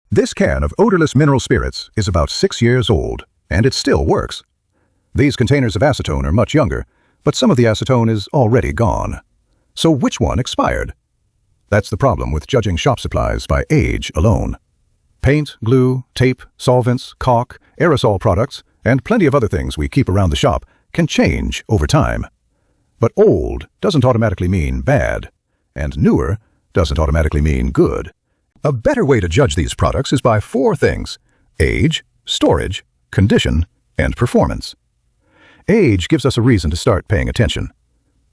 This can of odorless mineral spirits is about 6 years old, and it still works. These containers of acetone are much younger, but some of the acetone is already gone. So which one expired? That's the problem with judging shop supplies by age alone. Paint, glue, tape, solvents, caulk, aerosol products, and plenty of other things we keep around the shop can change over time. But old doesn't automatically mean bad, and newer doesn't automatically mean good. A better way to judge these products is by 4 things: age, storage, condition, and performance. Age gives us a reason to start paying attention.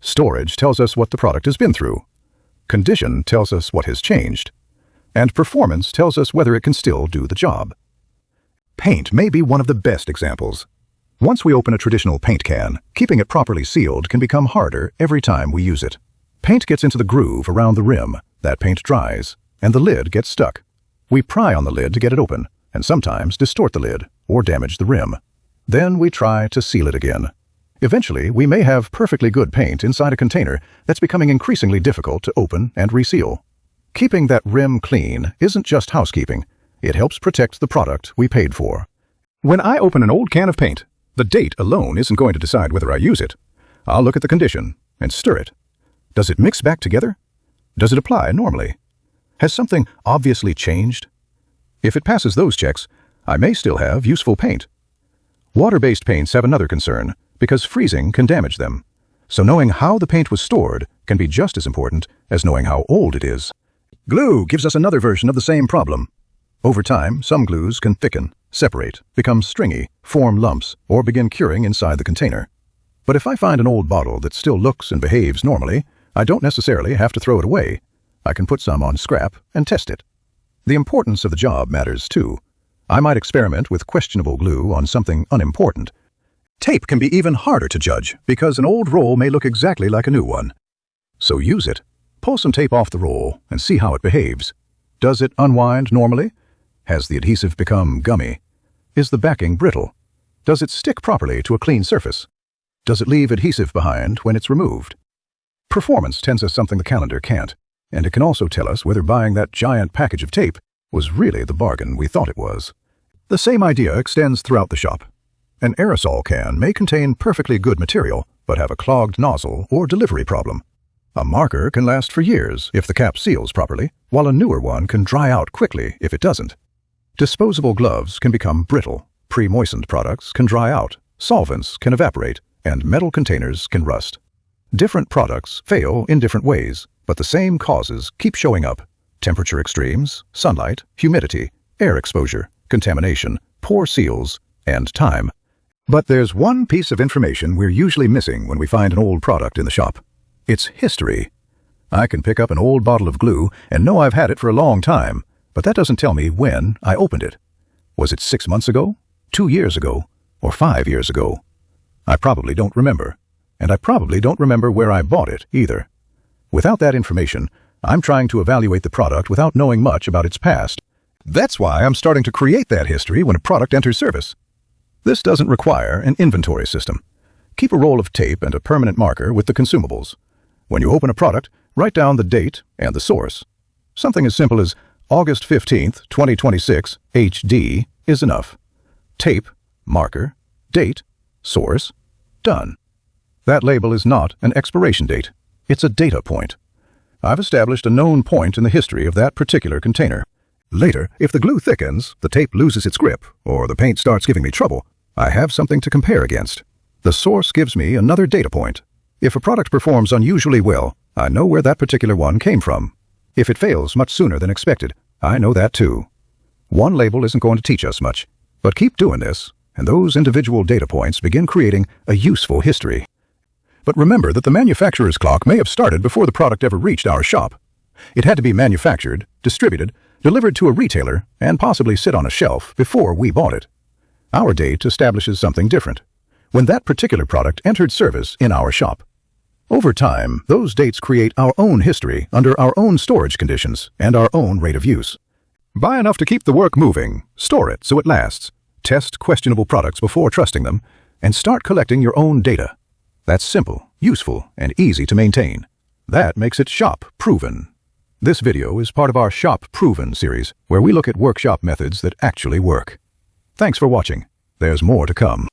Storage tells us what the product has been through. Condition tells us what has changed. And performance tells us whether it can still do the job. Paint may be one of the best examples. Once we open a traditional paint can, keeping it properly sealed can become harder every time we use it. Paint gets into the groove around the rim, that paint dries, and the lid gets stuck. We pry on the lid to get it open, and sometimes distort the lid or damage the rim. Then we try to seal it again. Eventually, we may have perfectly good paint inside a container that's becoming increasingly difficult to open and reseal. Keeping that rim clean isn't just housekeeping. It helps protect the product we paid for. When I open an old can of paint, the date alone isn't going to decide whether I use it. I'll look at the condition and stir it. Does it mix back together? Does it apply normally? Has something obviously changed? If it passes those checks, I may still have useful paint. Water-based paints have another concern, because freezing can damage them. So knowing how the paint was stored can be just as important as knowing how old it is. Glue gives us another version of the same problem. Over time, some glues can thicken, separate, become stringy, form lumps, or begin curing inside the container. But if I find an old bottle that still looks and behaves normally, I don't necessarily have to throw it away. I can put some on scrap and test it. The importance of the job matters too. I might experiment with questionable glue on something unimportant. Tape can be even harder to judge because an old roll may look exactly like a new one. So use it. Pull some tape off the roll and see how it behaves. Does it unwind normally? Has the adhesive become gummy? Is the backing brittle? Does it stick properly to a clean surface? Does it leave adhesive behind when it's removed? Performance tells us something the calendar can't, and it can also tell us whether buying that giant package of tape was really the bargain we thought it was. The same idea extends throughout the shop. An aerosol can may contain perfectly good material, but have a clogged nozzle or delivery problem. A marker can last for years if the cap seals properly, while a newer one can dry out quickly if it doesn't. Disposable gloves can become brittle, pre-moistened products can dry out, solvents can evaporate, and metal containers can rust. Different products fail in different ways, but the same causes keep showing up: temperature extremes, sunlight, humidity, air exposure, contamination, poor seals, and time. But there's one piece of information we're usually missing when we find an old product in the shop. It's history. I can pick up an old bottle of glue and know I've had it for a long time, but that doesn't tell me when I opened it. Was it 6 months ago, 2 years ago, or 5 years ago? I probably don't remember, and I probably don't remember where I bought it either. Without that information, I'm trying to evaluate the product without knowing much about its past. That's why I'm starting to create that history when a product enters service. This doesn't require an inventory system. Keep a roll of tape and a permanent marker with the consumables. When you open a product, write down the date and the source. Something as simple as August 15th, 2026, HD is enough. Tape, marker, date, source, done. That label is not an expiration date. It's a data point. I've established a known point in the history of that particular container. Later, if the glue thickens, the tape loses its grip, or the paint starts giving me trouble, I have something to compare against. The source gives me another data point. If a product performs unusually well, I know where that particular one came from. If it fails much sooner than expected, I know that too. One label isn't going to teach us much, but keep doing this, and those individual data points begin creating a useful history. But remember that the manufacturer's clock may have started before the product ever reached our shop. It had to be manufactured, distributed, delivered to a retailer, and possibly sit on a shelf before we bought it. Our date establishes something different: when that particular product entered service in our shop. Over time, those dates create our own history under our own storage conditions and our own rate of use. Buy enough to keep the work moving, store it so it lasts, test questionable products before trusting them, and start collecting your own data. That's simple, useful, and easy to maintain. That makes it shop-proven. This video is part of our Shop Proven series, where we look at workshop methods that actually work. Thanks for watching. There's more to come.